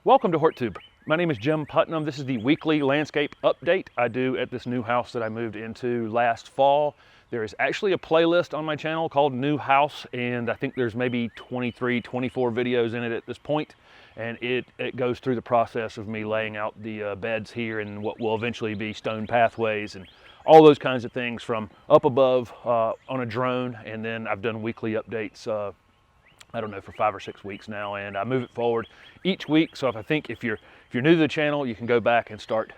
Welcome to HortTube. My name is Jim Putnam. This is the weekly landscape update I do at this new house that I moved into last fall. There is actually a playlist on my channel called New House, and I think there's maybe 23, 24 videos in it at this point. And it goes through the process of me laying out the beds here and what will eventually be stone pathways and all those kinds of things from up above on a drone. And then I've done weekly updates I don't know, for 5 or 6 weeks now, and I move it forward each week. So if you're new to the channel, you can go back and start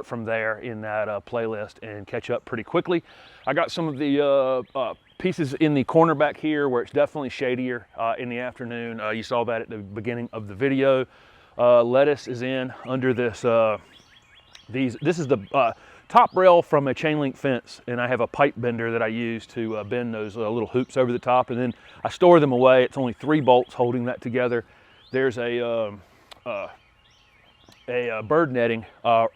from there in that playlist and catch up pretty quickly. I got some of the pieces in the corner back here where it's definitely shadier in the afternoon. You saw that at the beginning of the video. Lettuce is in under this. This is the top rail from a chain link fence, and I have a pipe bender that I use to bend those little hoops over the top, and then I store them away. It's only 3 bolts holding that together. There's a bird netting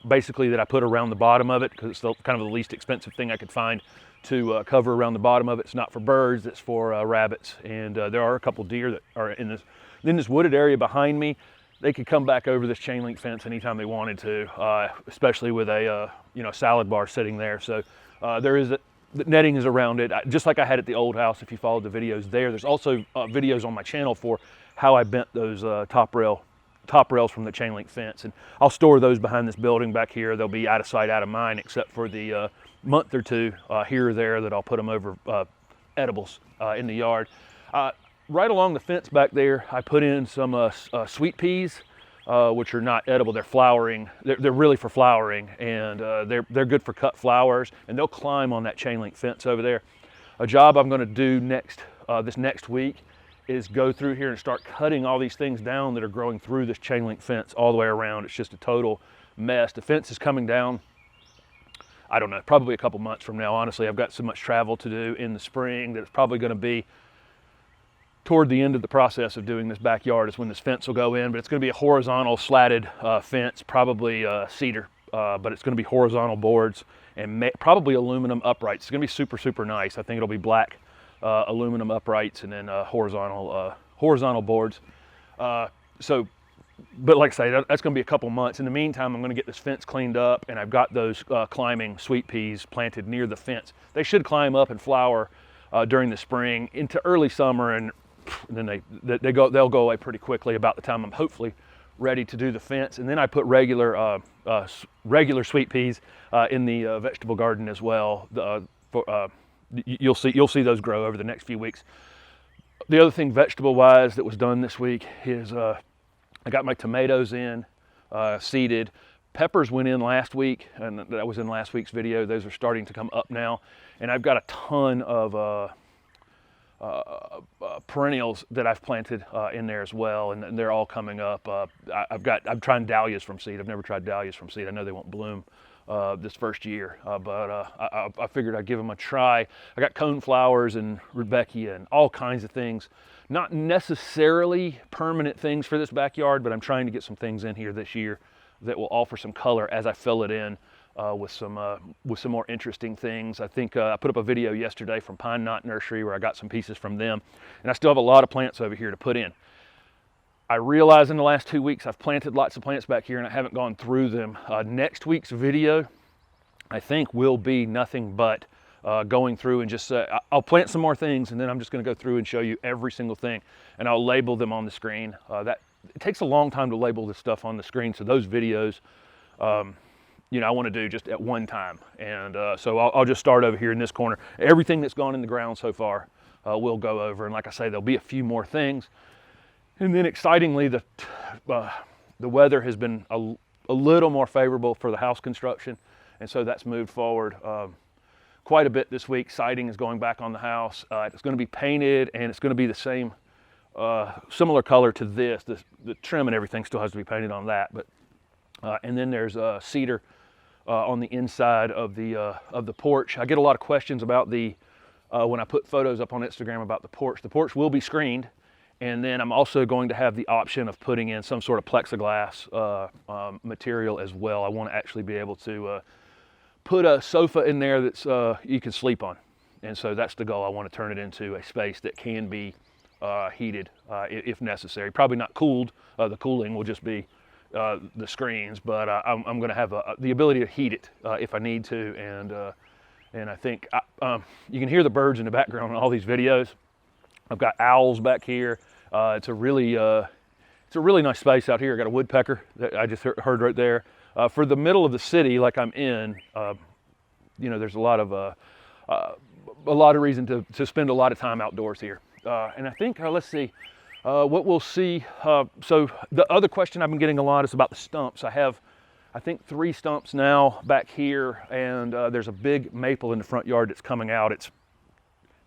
basically that I put around the bottom of it because it's kind of the least expensive thing I could find to cover around the bottom of it. It's not for birds, it's for rabbits, and there are a couple deer that are in this wooded area behind me. They could come back over this chain link fence anytime they wanted to, especially with a salad bar sitting there. So the netting is around it, just like I had at the old house. If you followed the videos there's also videos on my channel for how I bent those top rails from the chain link fence, and I'll store those behind this building back here. They'll be out of sight, out of mind, except for the month or two here or there that I'll put them over edibles in the yard. Right along the fence back there, I put in some sweet peas, which are not edible. They're flowering. They're really for flowering, and they're good for cut flowers, and they'll climb on that chain link fence over there. A job I'm going to do this next week is go through here and start cutting all these things down that are growing through this chain link fence all the way around. It's just a total mess. The fence is coming down, I don't know, probably a couple months from now. Honestly, I've got so much travel to do in the spring that it's probably going to be toward the end of the process of doing this backyard is when this fence will go in, but it's going to be a horizontal slatted fence, probably cedar, but it's going to be horizontal boards and probably aluminum uprights. It's going to be super, super nice. I think it'll be black aluminum uprights and then horizontal boards. But like I say, that's going to be a couple months. In the meantime, I'm going to get this fence cleaned up, and I've got those climbing sweet peas planted near the fence. They should climb up and flower during the spring into early summer, and then they'll go away pretty quickly about the time I'm hopefully ready to do the fence. And then I put regular sweet peas in the vegetable garden as well. You'll see those grow over the next few weeks. The other thing vegetable wise that was done this week is I got my tomatoes in, seeded. Peppers went in last week, and that was in last week's video. Those are starting to come up now, and I've got a ton of perennials that I've planted in there as well, and they're all coming up. I'm trying dahlias from seed. I've never tried dahlias from seed. I know they won't bloom this first year, but I figured I'd give them a try. I got coneflowers and rudbeckia and all kinds of things. Not necessarily permanent things for this backyard, but I'm trying to get some things in here this year that will offer some color as I fill it in with some more interesting things. I think I put up a video yesterday from Pine Knot Nursery where I got some pieces from them, and I still have a lot of plants over here to put in. I realize in the last 2 weeks I've planted lots of plants back here and I haven't gone through them. Next week's video, I think, will be nothing but going through and just I'll plant some more things, and then I'm just going to go through and show you every single thing, and I'll label them on the screen. It takes a long time to label this stuff on the screen, so those videos, you know, I want to do just at one time. And so I'll just start over here in this corner. Everything that's gone in the ground so far we'll go over, and like I say, there'll be a few more things. And then excitingly, the weather has been a little more favorable for the house construction, and so that's moved forward quite a bit this week. Siding is going back on the house. It's going to be painted, and it's going to be the same, similar color to this. The trim and everything still has to be painted on that. But and then there's cedar on the inside of the porch. I get a lot of questions about when I put photos up on Instagram about the porch. The porch will be screened, and then I'm also going to have the option of putting in some sort of plexiglass material as well. I want to actually be able to put a sofa in there that's you can sleep on, and so that's the goal. I want to turn it into a space that can be heated if necessary. Probably not cooled. The cooling will just be the screens, but I'm going to have the ability to heat it if I need to, and I think you can hear the birds in the background in all these videos. I've got owls back here. It's a really nice space out here. I got a woodpecker that I just heard right there. For the middle of the city, like I'm in, you know, there's a lot of reason to spend a lot of time outdoors here. And I think let's see. What we'll see, so the other question I've been getting a lot is about the stumps. I have, I think, 3 stumps now back here, and there's a big maple in the front yard that's coming out. It's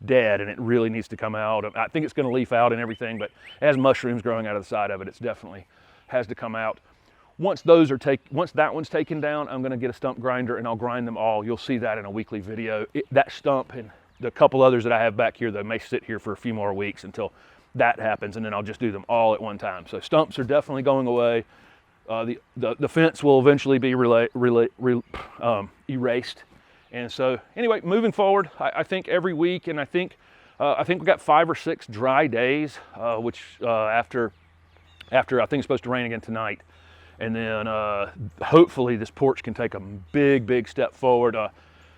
dead, and it really needs to come out. I think it's going to leaf out and everything, but it has mushrooms growing out of the side of it. It's definitely has to come out. Once that one's taken down, I'm going to get a stump grinder and I'll grind them all. You'll see that in a weekly video. That stump and the couple others that I have back here that may sit here for a few more weeks until that happens, and then I'll just do them all at one time. So stumps are definitely going away. The fence will eventually be erased. And so anyway, moving forward, I think every week, and I think we've got 5 or 6 dry days, which after I think it's supposed to rain again tonight. And then hopefully this porch can take a big step forward.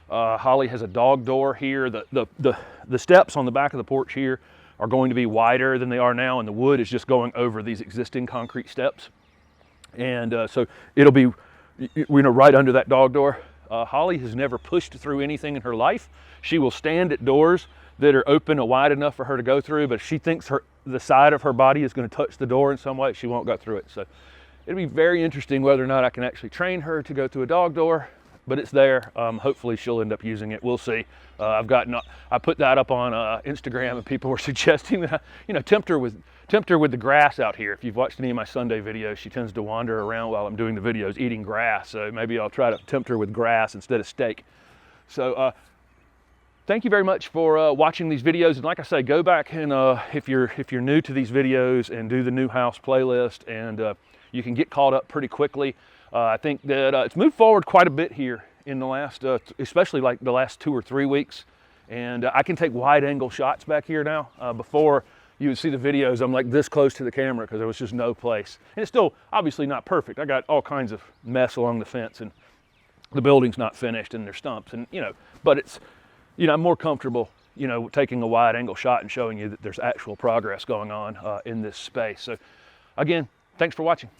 Holly has a dog door here. The steps on the back of the porch here are going to be wider than they are now, and the wood is just going over these existing concrete steps. And so it'll be, you know, right under that dog door. Holly has never pushed through anything in her life. She will stand at doors that are open or wide enough for her to go through, but if she thinks the side of her body is going to touch the door in some way, she won't go through it. So it'll be very interesting whether or not I can actually train her to go through a dog door, but it's there. Hopefully she'll end up using it. We'll see. I put that up on Instagram, and people were suggesting that, you know, tempt her with the grass out here. If you've watched any of my Sunday videos, she tends to wander around while I'm doing the videos eating grass. So maybe I'll try to tempt her with grass instead of steak. So thank you very much for watching these videos. And like I say, go back and if you're new to these videos, and do the new house playlist, and you can get caught up pretty quickly. I think that it's moved forward quite a bit here in the last, especially like the last 2 or 3 weeks. And I can take wide angle shots back here now. Before you would see the videos, I'm like this close to the camera because there was just no place. And it's still obviously not perfect. I got all kinds of mess along the fence, and the building's not finished, and there's stumps, and you know, but it's, you know, I'm more comfortable, you know, taking a wide angle shot and showing you that there's actual progress going on in this space. So again, thanks for watching.